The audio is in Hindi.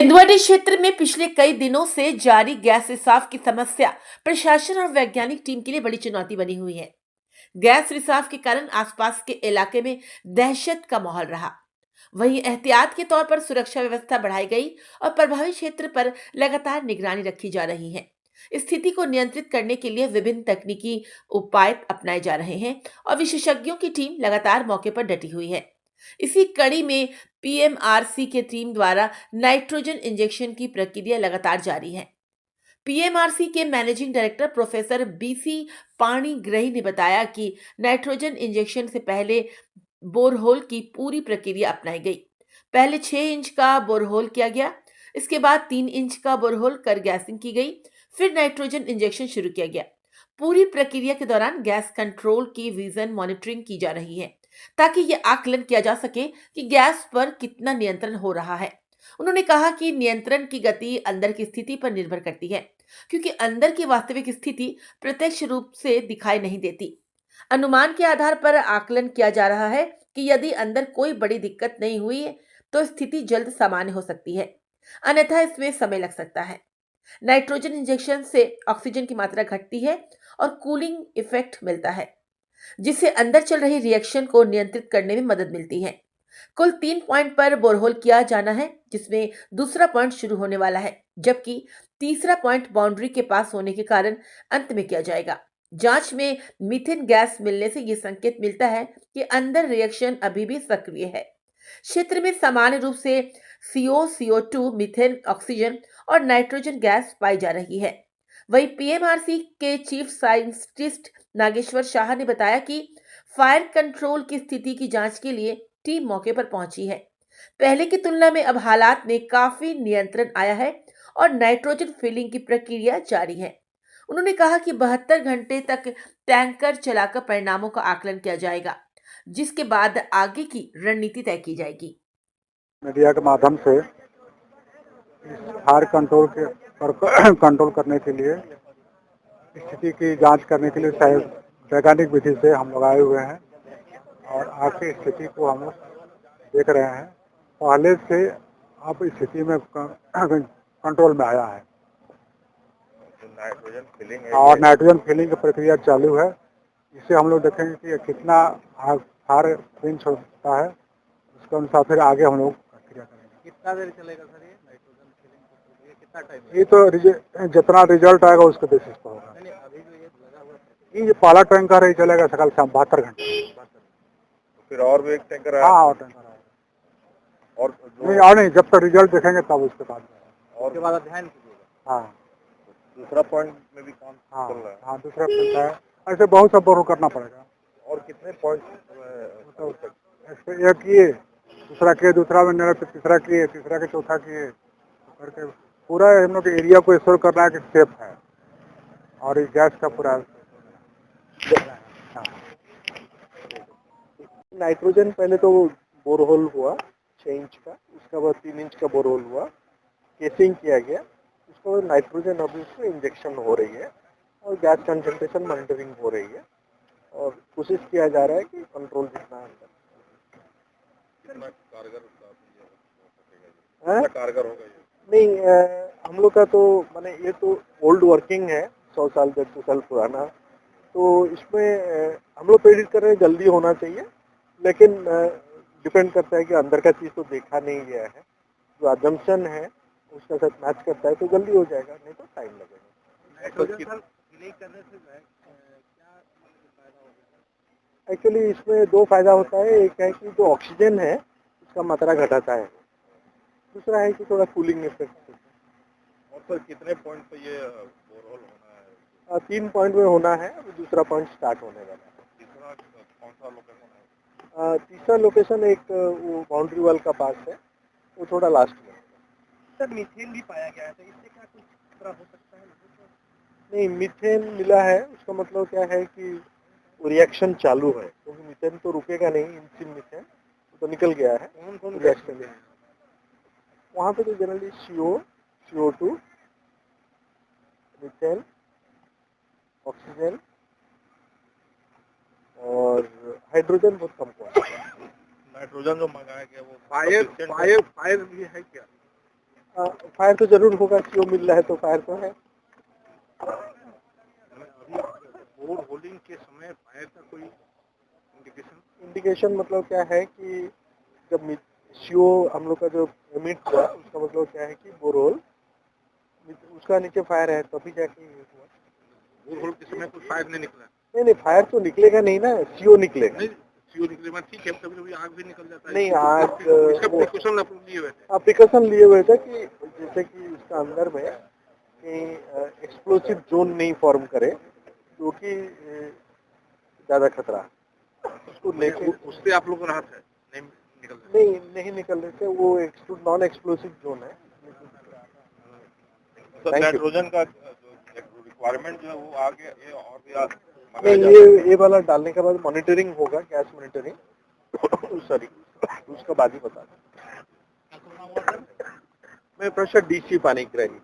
इंदुवटी क्षेत्र में पिछले कई दिनों से जारी गैस रिसाव की समस्या प्रशासन और वैज्ञानिक टीम के लिए बड़ी चुनौती बनी हुई है। गैस रिसाव के कारण आसपास के इलाके में दहशत का माहौल रहा। वहीं एहतियात के तौर पर सुरक्षा व्यवस्था बढ़ाई गई और प्रभावित क्षेत्र पर लगातार निगरानी रखी जा रही है। स्थिति को नियंत्रित करने के लिए विभिन्न तकनीकी उपाय अपनाए जा रहे हैं और विशेषज्ञों की टीम लगातार मौके पर डटी हुई है। इसी कड़ी में पीएमआरसी के टीम द्वारा नाइट्रोजन इंजेक्शन की प्रक्रिया लगातार जारी है। पीएमआरसी के managing director professor BC Panigrahi ने बताया कि नाइट्रोजन इंजेक्शन से पहले बोरहोल की पूरी प्रक्रिया अपनाई गई। पहले 6 इंच का बोरहोल किया गया, इसके बाद 3 इंच का बोरहोल कर गैसिंग की गई, फिर नाइट्रोजन इंजेक्शन शुरू किया गया। पूरी प्रक्रिया के दौरान गैस कंट्रोल की विजन मॉनिटरिंग की जा रही है, ताकि यह आकलन किया जा सके कि गैस पर कितना नियंत्रण हो रहा है। उन्होंने कहा कि नियंत्रण की गति अंदर की स्थिति पर निर्भर करती है, क्योंकि अंदर की वास्तविक स्थिति प्रत्यक्ष रूप से दिखाई नहीं देती। अनुमान के आधार पर आकलन किया जा रहा है कि यदि अंदर कोई बड़ी दिक्कत नहीं हुई है, तो स्थिति जल्द सामान्य हो सकती है, अन्यथा इसमें समय लग सकता है। नाइट्रोजन इंजेक्शन से ऑक्सीजन की मात्रा घटती है और कूलिंग इफेक्ट मिलता है, जिससे अंदर चल रही रिएक्शन को नियंत्रित करने में मदद मिलती है। कुल 3 पॉइंट पर बोरहोल किया जाना है, जिसमें दूसरा पॉइंट शुरू होने वाला है, जबकि तीसरा पॉइंट बाउंड्री के पास होने के कारण अंत में किया जाएगा। जांच में मीथेन गैस मिलने से यह संकेत मिलता है कि अंदर रिएक्शन अभी भी सक्रिय है। क्षेत्र में सामान्य रूप से CO, CO2, मीथेन, ऑक्सीजन और नाइट्रोजन गैस पाई जा रही है। वहीं पीएमआरसी के चीफ साइंटिस्ट नागेश्वर शाह ने बताया कि फायर कंट्रोल की स्थिति की जांच के लिए टीम मौके पर पहुंची है। पहले की तुलना में अब हालात में काफी नियंत्रण आया है और नाइट्रोजन फिलिंग की प्रक्रिया जारी है। उन्होंने कहा कि 72 घंटे तक टैंकर चलाकर परिणामों का आकलन किया जाएगा, जिसके बाद आगे की रणनीति तय की जाएगी। मीडिया के माध्यम से फायर कंट्रोल के पर कंट्रोल करने के लिए स्थिति की जांच करने के लिए शायद वैज्ञानिक विधि से हम लोग आए हुए हैं और आखिरी स्थिति को हम लोग देख रहे हैं। पहले से अब स्थिति में कंट्रोल में आया है और नाइट्रोजन फिलिंग की प्रक्रिया चालू है। इससे हम लोग देखेंगे कि कितना फायर फिनिश होता है, उसके अनुसार फिर आगे हम लोग प्रक्रिया करेंगे। कितना देर चलेगा सर ये नाइट्रोजन फिलिंग प्रक्रिया, कितना टाइम? ये तो जितना रिजल्ट आएगा उसके बेसिस पर होगा। नहीं अभी जो ये लगा हुआ है ये पहला टैंकर ही चलेगा सकाल शाम 72 घंटे। तो फिर और भी एक टैंकर है? हाँ और टैंकर आएगा और नहीं और नहीं, जब तक रिजल्ट देखेंगे तब उसके बाद और उसके बाद अध्ययन कीजिएगा। हाँ दूसरा पॉइंट में भी काम हाँ चल रहा है। हाँ दूसरा पॉइंट है। ऐसे बहुत सब बोर करना पड़ेगा। और कितने पॉइंट? एक किए, दूसरा किए, दूसरा में तीसरा किए, तीसरा के चौथा किए करके पूरा हम लोग एरिया को एक्सप्लोर करना है कि सेफ है और इस गैस का पूरा नाइट्रोजन पहले तो बोरहोल हुआ 6 इंच का, उसके बाद 3 इंच का बोरहोल हुआ, केसिंग किया गया, उसके बाद नाइट्रोजन अभी उसमें इंजेक्शन हो रही है और गैस कंसंट्रेशन मॉनिटरिंग हो रही है और कोशिश किया जा रहा है कि कंट्रोल जितना अंदर कारगर होगा ये? नहीं हम लोग का तो माने ये तो ओल्ड वर्किंग है, 100 साल 150 साल पुराना, तो इसमें हम लोग प्रेडिक्ट कर रहे हैं जल्दी होना चाहिए, लेकिन डिपेंड करता है कि अंदर का चीज़ तो देखा नहीं गया है, जो अजम्पशन है उसका साथ मैच करता है तो जल्दी हो जाएगा, नहीं तो टाइम लगेगा। एक्चुअली इसमें 2 फायदा होता है। एक है कि जो ऑक्सीजन है उसका मात्रा घटाता है, दूसरा है कि थोड़ा कूलिंग इफेक्ट। और सर कितने पॉइंट पे ये बोरहोल होना है? 3 पॉइंट में होना है, अभी दूसरा पॉइंट स्टार्ट होने वाला है। तीसरा कौन सा लोकेशन है? तीसरा लोकेशन एक वो बाउंड्री वाल का पास है, वो थोड़ा लास्ट में। सर मीथेन भी पाया गया है, तो इससे क्या कुछ खतरा हो सकता है? नहीं, मीथेन मिला है उसका मतलब क्या है कि रिएक्शन चालू है, क्योंकि मीथेन तो रुकेगा नहीं, इंसिन मीथेन तो निकल गया है। कौन रिएक्शन है वहाँ पे? तो जनरली CO2, मीथेन, ऑक्सीजन और हाइड्रोजन बहुत कम क्वांटिटी। नाइट्रोजन जो मंगाया गया वो फायर भी है क्या? फायर तो जरूर होगा, सीओ मिल रहा है तो फायर तो है। अभी बोर होल्डिंग के समय फायर का कोई इंडिकेशन मतलब क्या है कि जब सीओ हम लोग का जो एमिट हुआ उसका मतलब क्या है कि बोरहोल उसका नीचे फायर है तभी जाके हुआ। बोर होल के समय कोई फायर नहीं निकला? नहीं फायर तो निकलेगा नहीं ना, सीओ निकलेगा। नहीं, सीओ निकले में ठीक है, कभी कभी आग भी निकल जाता है। नहीं, आग इसका प्रिकॉशन आप लोग लिए हुए थे? प्रिकॉशन लिए हुए थे कि जैसे कि उसका अंदर में कहीं एक्सप्लोसिव जोन नहीं फॉर्म करे, जो कि ज्यादा खतरा है। उसको लेके उससे आप लोग को राहत है, नहीं नहीं निकल रहे थे, वो नॉन एक्सप्लोसिव जोन है। तो नाइट्रोजन का जो रिक्वायरमेंट जो है वो आगे ये और भी नहीं, ये वाला डालने के बाद मॉनिटरिंग होगा, गैस मॉनिटरिंग सॉरी, उसका बाद ही बता दें। मैं प्रेशर डीसी पानी ग्रेनी